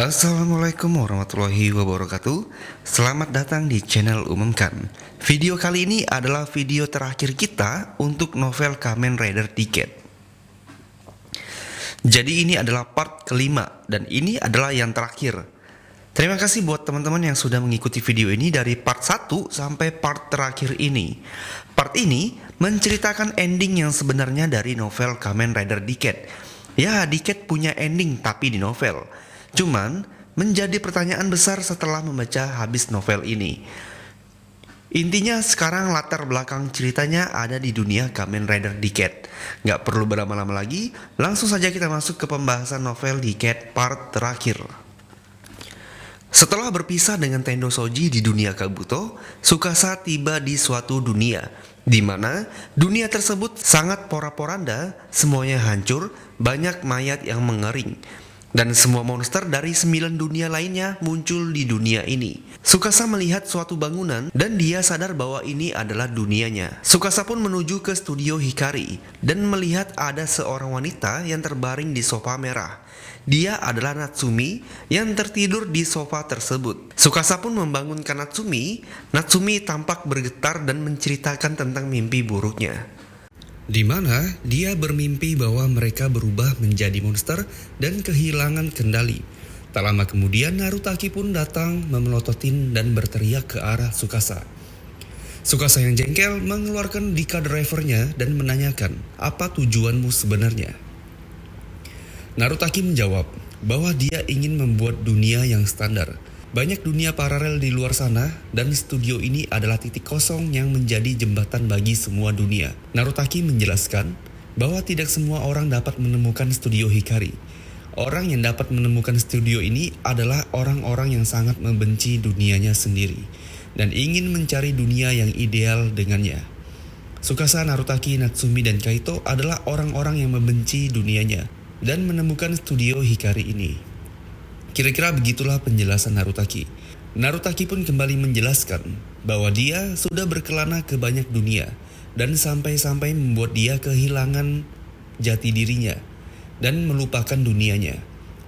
Assalamualaikum warahmatullahi wabarakatuh. Selamat datang di channel Umumkan. Video kali ini adalah video terakhir kita untuk novel Kamen Rider Decade. Jadi ini adalah part kelima dan ini adalah yang terakhir. Terima kasih buat teman-teman yang sudah mengikuti video ini dari part 1 sampai part terakhir ini. Part ini menceritakan ending yang sebenarnya dari novel Kamen Rider Decade. Ya, Decade punya ending tapi di novel. Cuman menjadi pertanyaan besar setelah membaca habis novel ini. Intinya sekarang latar belakang ceritanya ada di dunia Kamen Rider Decade. Gak perlu berlama-lama lagi, langsung saja kita masuk ke pembahasan novel Decade part terakhir. Setelah berpisah dengan Tendo Shoji di dunia Kabuto, Tsukasa tiba di suatu dunia di mana dunia tersebut sangat porak-poranda, semuanya hancur, banyak mayat yang mengering. Dan semua monster dari 9 dunia lainnya muncul di dunia ini. Tsukasa melihat suatu bangunan dan dia sadar bahwa ini adalah dunianya. Tsukasa pun menuju ke studio Hikari dan melihat ada seorang wanita yang terbaring di sofa merah. Dia adalah Natsumi yang tertidur di sofa tersebut. Tsukasa pun membangunkan Natsumi. Natsumi tampak bergetar dan menceritakan tentang mimpi buruknya, di mana dia bermimpi bahwa mereka berubah menjadi monster dan kehilangan kendali. Tak lama kemudian Narutaki pun datang memelototin dan berteriak ke arah Tsukasa. Tsukasa yang jengkel mengeluarkan Dika drivernya dan menanyakan, "Apa tujuanmu sebenarnya?" Narutaki menjawab bahwa dia ingin membuat dunia yang standar. Banyak dunia paralel di luar sana dan studio ini adalah titik kosong yang menjadi jembatan bagi semua dunia. Narutaki menjelaskan bahwa tidak semua orang dapat menemukan studio Hikari. Orang yang dapat menemukan studio ini adalah orang-orang yang sangat membenci dunianya sendiri dan ingin mencari dunia yang ideal dengannya. Tsukasa, Narutaki, Natsumi, dan Kaito adalah orang-orang yang membenci dunianya dan menemukan studio Hikari ini. Kira-kira begitulah penjelasan Narutaki. Narutaki pun kembali menjelaskan bahwa dia sudah berkelana ke banyak dunia dan sampai-sampai membuat dia kehilangan jati dirinya dan melupakan dunianya.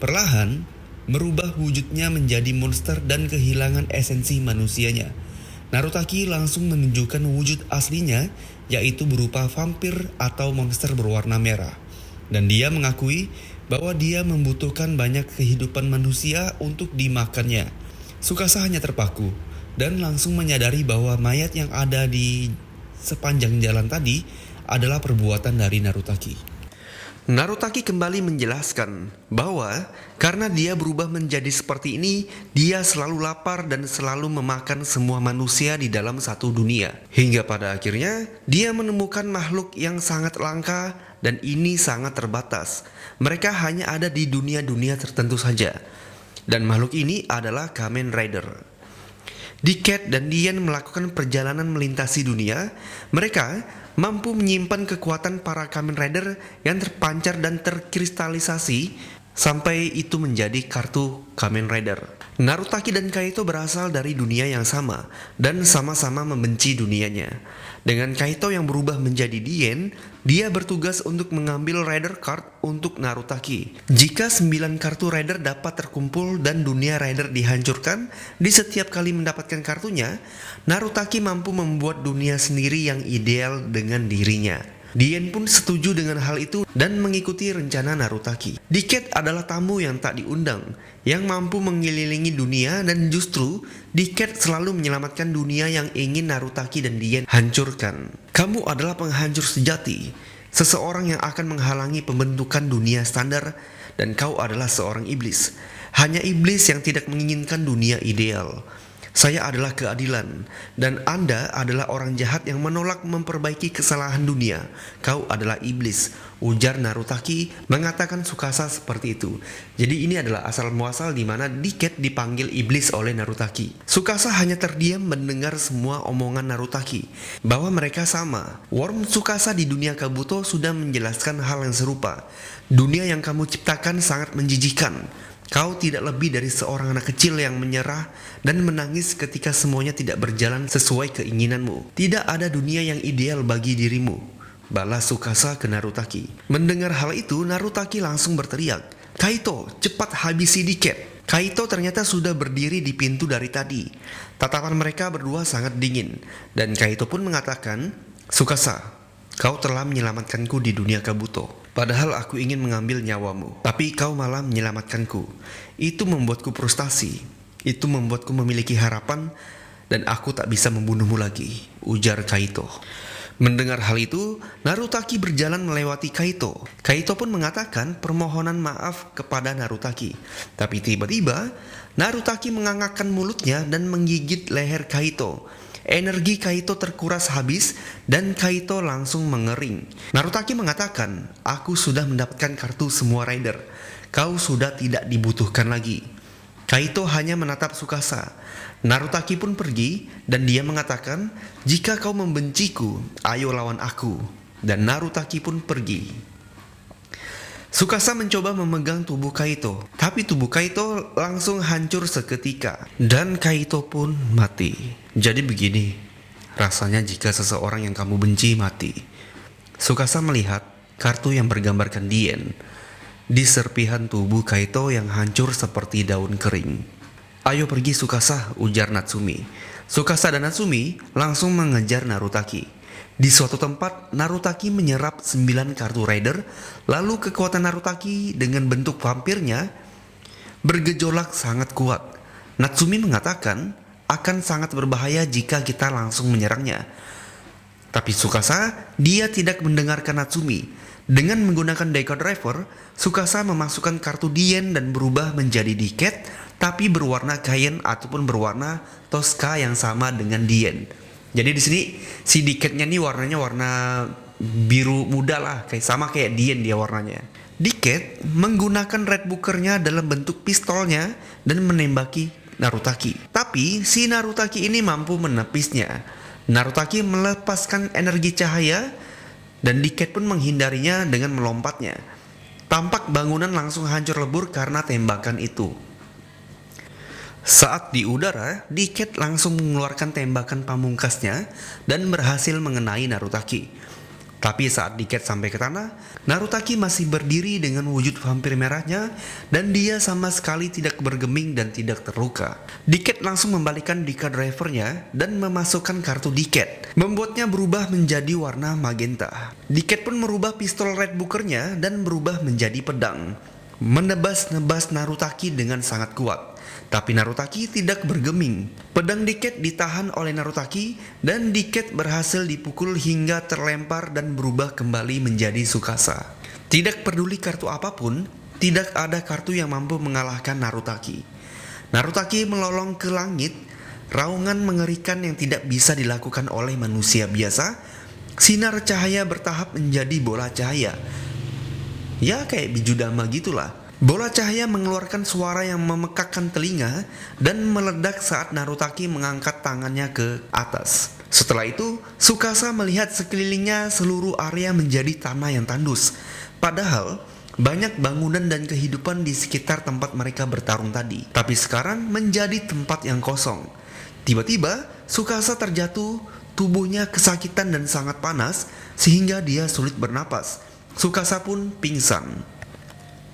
Perlahan merubah wujudnya menjadi monster dan kehilangan esensi manusianya. Narutaki langsung menunjukkan wujud aslinya, yaitu berupa vampir atau monster berwarna merah. Dan dia mengakui bahwa dia membutuhkan banyak kehidupan manusia untuk dimakannya. Tsukasa hanya terpaku dan langsung menyadari bahwa mayat yang ada di sepanjang jalan tadi adalah perbuatan dari Narutaki. Narutaki kembali menjelaskan bahwa karena dia berubah menjadi seperti ini, dia selalu lapar dan selalu memakan semua manusia di dalam satu dunia. Hingga pada akhirnya dia menemukan makhluk yang sangat langka dan ini sangat terbatas. Mereka hanya ada di dunia-dunia tertentu saja. Dan makhluk ini adalah Kamen Rider. Decade dan Dian melakukan perjalanan melintasi dunia. Mereka mampu menyimpan kekuatan para Kamen Rider yang terpancar dan terkristalisasi sampai itu menjadi kartu Kamen Rider. Narutaki dan Kaito berasal dari dunia yang sama dan sama-sama membenci dunianya. Dengan Kaito yang berubah menjadi Dien, dia bertugas untuk mengambil Rider Card untuk Narutaki. Jika 9 kartu Rider dapat terkumpul dan dunia Rider dihancurkan, di setiap kali mendapatkan kartunya, Narutaki mampu membuat dunia sendiri yang ideal dengan dirinya. Dien pun setuju dengan hal itu dan mengikuti rencana Narutaki. Decade adalah tamu yang tak diundang, yang mampu mengelilingi dunia dan justru Decade selalu menyelamatkan dunia yang ingin Narutaki dan Dien hancurkan. Kamu adalah penghancur sejati, seseorang yang akan menghalangi pembentukan dunia standar dan kau adalah seorang iblis. Hanya iblis yang tidak menginginkan dunia ideal. Saya adalah keadilan, dan Anda adalah orang jahat yang menolak memperbaiki kesalahan dunia. Kau adalah iblis, ujar Narutaki mengatakan Tsukasa seperti itu. Jadi ini adalah asal muasal di mana Decade dipanggil iblis oleh Narutaki. Tsukasa hanya terdiam mendengar semua omongan Narutaki, bahwa mereka sama. Worm Tsukasa di dunia Kabuto sudah menjelaskan hal yang serupa. Dunia yang kamu ciptakan sangat menjijikan. Kau tidak lebih dari seorang anak kecil yang menyerah dan menangis ketika semuanya tidak berjalan sesuai keinginanmu. Tidak ada dunia yang ideal bagi dirimu, balas Tsukasa ke Narutaki. Mendengar hal itu, Narutaki langsung berteriak, "Kaito, cepat habisi Decade." Kaito ternyata sudah berdiri di pintu dari tadi. Tatapan mereka berdua sangat dingin, dan Kaito pun mengatakan, "Tsukasa, kau telah menyelamatkanku di dunia Kabuto. Padahal aku ingin mengambil nyawamu, tapi kau malah menyelamatkanku. Itu membuatku frustasi. Itu membuatku memiliki harapan, dan aku tak bisa membunuhmu lagi," ujar Kaito. Mendengar hal itu, Narutaki berjalan melewati Kaito. Kaito pun mengatakan permohonan maaf kepada Narutaki. Tapi tiba-tiba, Narutaki mengangakkan mulutnya dan menggigit leher Kaito. Energi Kaito terkuras habis dan Kaito langsung mengering. Narutaki mengatakan, "Aku sudah mendapatkan kartu semua rider. Kau sudah tidak dibutuhkan lagi." Kaito hanya menatap Tsukasa. Narutaki pun pergi dan dia mengatakan, "Jika kau membenciku, ayo lawan aku." Dan Narutaki pun pergi. Tsukasa mencoba memegang tubuh Kaito, tapi tubuh Kaito langsung hancur seketika dan Kaito pun mati. Jadi begini rasanya jika seseorang yang kamu benci mati. Tsukasa melihat kartu yang bergambarkan Dien di serpihan tubuh Kaito yang hancur seperti daun kering. "Ayo pergi Tsukasa," ujar Natsumi. Tsukasa dan Natsumi langsung mengejar Narutaki. Di suatu tempat, Narutaki menyerap 9 kartu rider, lalu kekuatan Narutaki dengan bentuk vampirnya bergejolak sangat kuat. Natsumi mengatakan akan sangat berbahaya jika kita langsung menyerangnya. Tapi Tsukasa, dia tidak mendengarkan Natsumi. Dengan menggunakan Deco Driver, Tsukasa memasukkan kartu Dien dan berubah menjadi Diket, tapi berwarna Cayenne ataupun berwarna Tosca yang sama dengan Dien. Jadi di sini si Diketnya nih warnanya warna biru muda lah, sama kayak Dien dia warnanya. Diket menggunakan Red Booker-nya dalam bentuk pistolnya dan menembaki Narutaki. Tapi si Narutaki ini mampu menepisnya. Narutaki melepaskan energi cahaya dan Diket pun menghindarinya dengan melompatnya. Tampak bangunan langsung hancur lebur karena tembakan itu. Saat di udara, Diket langsung mengeluarkan tembakan pamungkasnya dan berhasil mengenai Narutaki. Tapi saat Diket sampai ke tanah, Narutaki masih berdiri dengan wujud vampir merahnya dan dia sama sekali tidak bergeming dan tidak terluka. Diket langsung membalikan Deco Driver-nya dan memasukkan kartu Diket, membuatnya berubah menjadi warna magenta. Diket pun merubah pistol Red Booker-nya dan berubah menjadi pedang, menebas-nebas Narutaki dengan sangat kuat. Tapi Narutaki tidak bergeming. Pedang Diket ditahan oleh Narutaki dan Diket berhasil dipukul hingga terlempar dan berubah kembali menjadi Tsukasa. Tidak peduli kartu apapun, tidak ada kartu yang mampu mengalahkan Narutaki. Narutaki melolong ke langit, raungan mengerikan yang tidak bisa dilakukan oleh manusia biasa. Sinar cahaya bertahap menjadi bola cahaya. Ya kayak bijudama gitulah. Bola cahaya mengeluarkan suara yang memekakkan telinga dan meledak saat Narutaki mengangkat tangannya ke atas. Setelah itu, Tsukasa melihat sekelilingnya seluruh area menjadi tanah yang tandus. Padahal, banyak bangunan dan kehidupan di sekitar tempat mereka bertarung tadi. Tapi sekarang menjadi tempat yang kosong. Tiba-tiba, Tsukasa terjatuh, tubuhnya kesakitan dan sangat panas sehingga dia sulit bernapas. Tsukasa pun pingsan.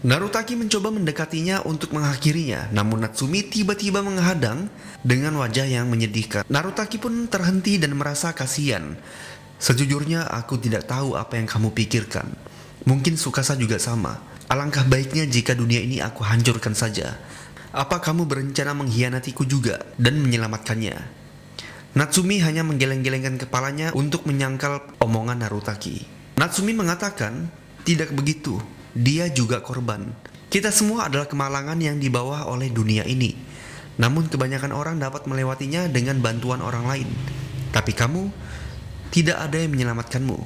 Narutaki mencoba mendekatinya untuk mengakhirinya, namun Natsumi tiba-tiba menghadang dengan wajah yang menyedihkan. Narutaki pun terhenti dan merasa kasihan. "Sejujurnya aku tidak tahu apa yang kamu pikirkan. Mungkin Tsukasa juga sama. Alangkah baiknya jika dunia ini aku hancurkan saja. Apa kamu berencana mengkhianatiku juga dan menyelamatkannya?" Natsumi hanya menggeleng-gelengkan kepalanya untuk menyangkal omongan Narutaki. Natsumi mengatakan, "Tidak begitu. Dia juga korban. Kita semua adalah kemalangan yang dibawa oleh dunia ini. Namun kebanyakan orang dapat melewatinya dengan bantuan orang lain. Tapi kamu, tidak ada yang menyelamatkanmu.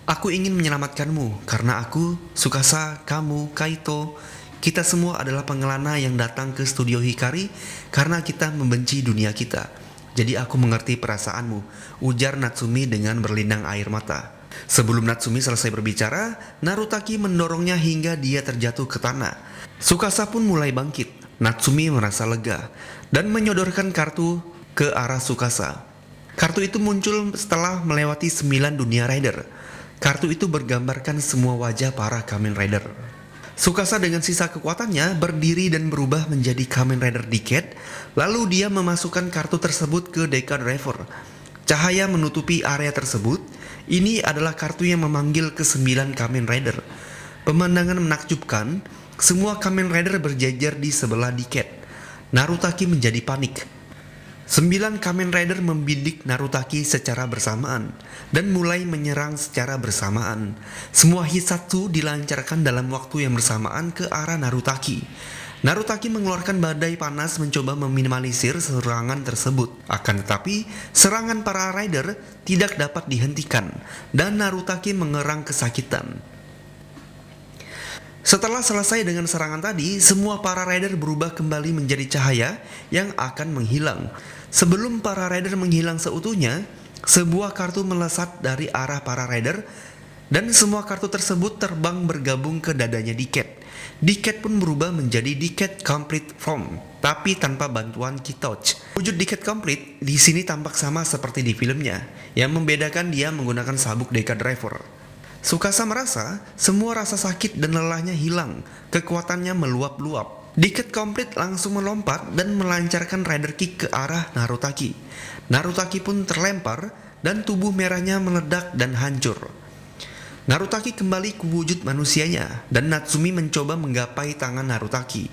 Aku ingin menyelamatkanmu karena aku, Tsukasa, kamu, Kaito, kita semua adalah pengelana yang datang ke studio Hikari karena kita membenci dunia kita. Jadi aku mengerti perasaanmu," ujar Natsumi dengan berlinang air mata. Sebelum Natsumi selesai berbicara, Narutaki mendorongnya hingga dia terjatuh ke tanah. Tsukasa pun mulai bangkit. Natsumi merasa lega dan menyodorkan kartu ke arah Tsukasa. Kartu itu muncul setelah melewati 9 dunia rider. Kartu itu bergambarkan semua wajah para Kamen Rider. Tsukasa dengan sisa kekuatannya berdiri dan berubah menjadi Kamen Rider Decade, lalu dia memasukkan kartu tersebut ke Deca Driver. Cahaya menutupi area tersebut. Ini adalah kartu yang memanggil ke-9 Kamen Rider. Pemandangan menakjubkan, semua Kamen Rider berjajar di sebelah Decade. Narutaki menjadi panik. 9 Kamen Rider membidik Narutaki secara bersamaan dan mulai menyerang secara bersamaan. Semua Hitsatsu dilancarkan dalam waktu yang bersamaan ke arah Narutaki. Narutaki mengeluarkan badai panas mencoba meminimalisir serangan tersebut. Akan tetapi, serangan para rider tidak dapat dihentikan dan Narutaki mengerang kesakitan. Setelah selesai dengan serangan tadi, semua para rider berubah kembali menjadi cahaya yang akan menghilang. Sebelum para rider menghilang seutuhnya, sebuah kartu melesat dari arah para rider dan semua kartu tersebut terbang bergabung ke dadanya Decade. Decade pun berubah menjadi Decade Complete Form, tapi tanpa bantuan Kitouch. Wujud Decade Complete di sini tampak sama seperti di filmnya, yang membedakan dia menggunakan sabuk Deca Driver. Tsukasa merasa semua rasa sakit dan lelahnya hilang, kekuatannya meluap-luap. Decade Complete langsung melompat dan melancarkan Rider Kick ke arah Narutaki. Narutaki pun terlempar dan tubuh merahnya meledak dan hancur. Narutaki kembali ke wujud manusianya dan Natsumi mencoba menggapai tangan Narutaki.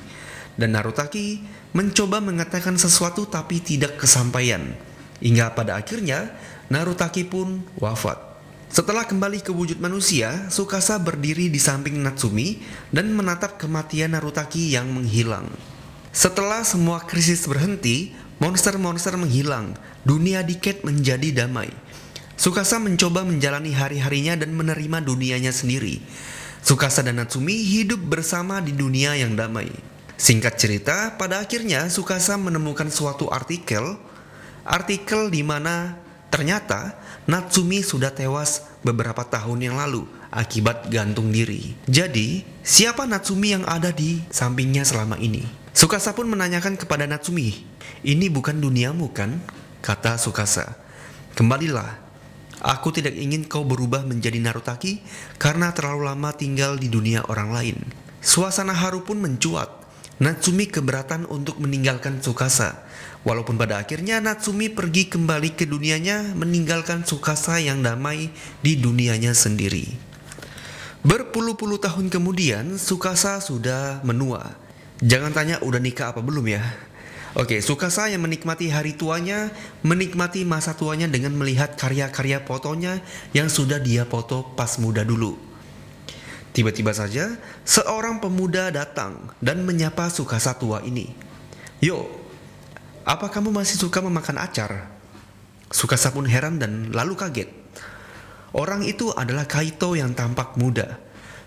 Dan Narutaki mencoba mengatakan sesuatu tapi tidak kesampaian. Hingga pada akhirnya Narutaki pun wafat. Setelah kembali ke wujud manusia, Tsukasa berdiri di samping Natsumi dan menatap kematian Narutaki yang menghilang. Setelah semua krisis berhenti, monster-monster menghilang, dunia Decade menjadi damai. Tsukasa mencoba menjalani hari-harinya dan menerima dunianya sendiri. Tsukasa dan Natsumi hidup bersama di dunia yang damai. Singkat cerita, pada akhirnya Tsukasa menemukan suatu artikel di mana ternyata Natsumi sudah tewas beberapa tahun yang lalu akibat gantung diri. Jadi, siapa Natsumi yang ada di sampingnya selama ini? Tsukasa pun menanyakan kepada Natsumi, "Ini bukan duniamu kan?" kata Tsukasa. "Kembalilah. Aku tidak ingin kau berubah menjadi Narutaki karena terlalu lama tinggal di dunia orang lain." Suasana haru pun mencuat. Natsumi keberatan untuk meninggalkan Tsukasa. Walaupun pada akhirnya Natsumi pergi kembali ke dunianya, meninggalkan Tsukasa yang damai di dunianya sendiri. Berpuluh-puluh tahun kemudian, Tsukasa sudah menua. Jangan tanya udah nikah apa belum ya. Oke, Tsukasa yang menikmati hari tuanya, menikmati masa tuanya dengan melihat karya-karya fotonya yang sudah dia foto pas muda dulu. Tiba-tiba saja, seorang pemuda datang dan menyapa Tsukasa tua ini. "Yo, apa kamu masih suka memakan acar?" Tsukasa pun heran dan lalu kaget. Orang itu adalah Kaito yang tampak muda.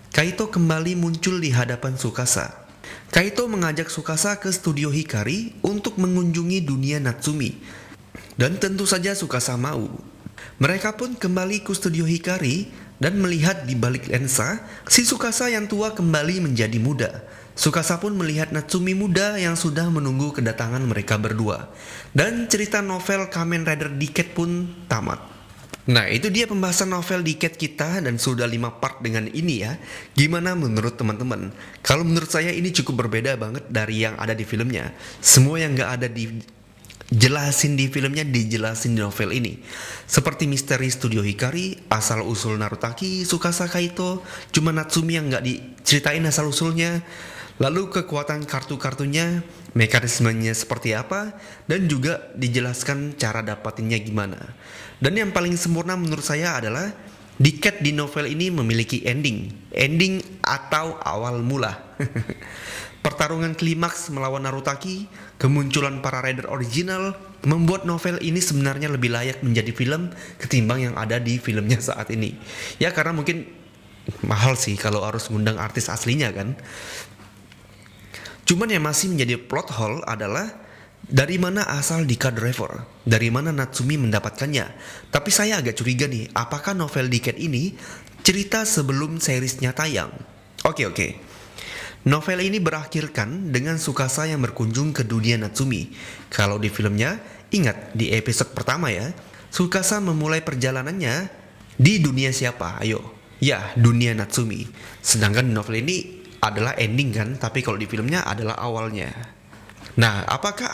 Kaito kembali muncul di hadapan Tsukasa. Kaito mengajak Tsukasa ke studio Hikari untuk mengunjungi dunia Natsumi. Dan tentu saja Tsukasa mau. Mereka pun kembali ke studio Hikari dan melihat di balik lensa, si Tsukasa yang tua kembali menjadi muda. Tsukasa pun melihat Natsumi muda yang sudah menunggu kedatangan mereka berdua. Dan cerita novel Kamen Rider Decade pun tamat. Nah, itu dia pembahasan novel Decade kita dan sudah 5 part dengan ini ya. Gimana menurut teman-teman? Kalau menurut saya ini cukup berbeda banget dari yang ada di filmnya. Semua yang gak ada dijelasin di filmnya dijelasin di novel ini. Seperti misteri studio Hikari, asal-usul Narutaki, Tsukasa Kaito, cuma Natsumi yang gak diceritain asal-usulnya. Lalu kekuatan kartu-kartunya, mekanismenya seperti apa, dan juga dijelaskan cara dapatinnya gimana. Dan yang paling sempurna menurut saya adalah Decade di novel ini memiliki ending atau awal mula. Pertarungan klimaks melawan Narutaki, kemunculan para rider original, membuat novel ini sebenarnya lebih layak menjadi film ketimbang yang ada di filmnya saat ini. Ya karena mungkin mahal sih kalau harus ngundang artis aslinya kan. Cuman yang masih menjadi plot hole adalah dari mana asal Deca Driver, dari mana Natsumi mendapatkannya. Tapi saya agak curiga nih, apakah novel Decade ini cerita sebelum seriesnya tayang? Oke. Novel ini berakhirkan dengan Tsukasa yang berkunjung ke dunia Natsumi. Kalau di filmnya, ingat di episode pertama ya, Tsukasa memulai perjalanannya di dunia siapa? Ayo, ya dunia Natsumi. Sedangkan di novel ini adalah ending kan, tapi kalau di filmnya adalah awalnya. Nah, apakah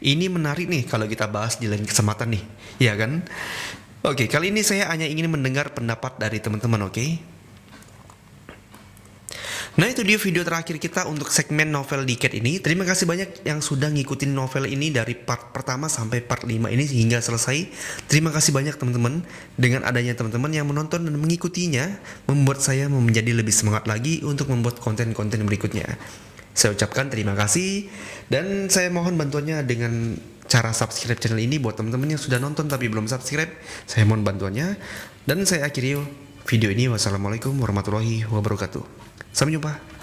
ini menarik nih kalau kita bahas di lain kesempatan nih, ya kan? Oke, kali ini saya hanya ingin mendengar pendapat dari teman-teman, oke? Nah, itu dia video terakhir kita untuk segmen novel Decade ini. Terima kasih banyak yang sudah ngikutin novel ini dari part pertama sampai part 5 ini hingga selesai. Terima kasih banyak teman-teman. Dengan adanya teman-teman yang menonton dan mengikutinya, membuat saya menjadi lebih semangat lagi untuk membuat konten-konten berikutnya. Saya ucapkan terima kasih, dan saya mohon bantuannya dengan cara subscribe channel ini buat teman-teman yang sudah nonton tapi belum subscribe. Saya mohon bantuannya, dan saya akhiri video ini. Wassalamualaikum warahmatullahi wabarakatuh. Sampai jumpa.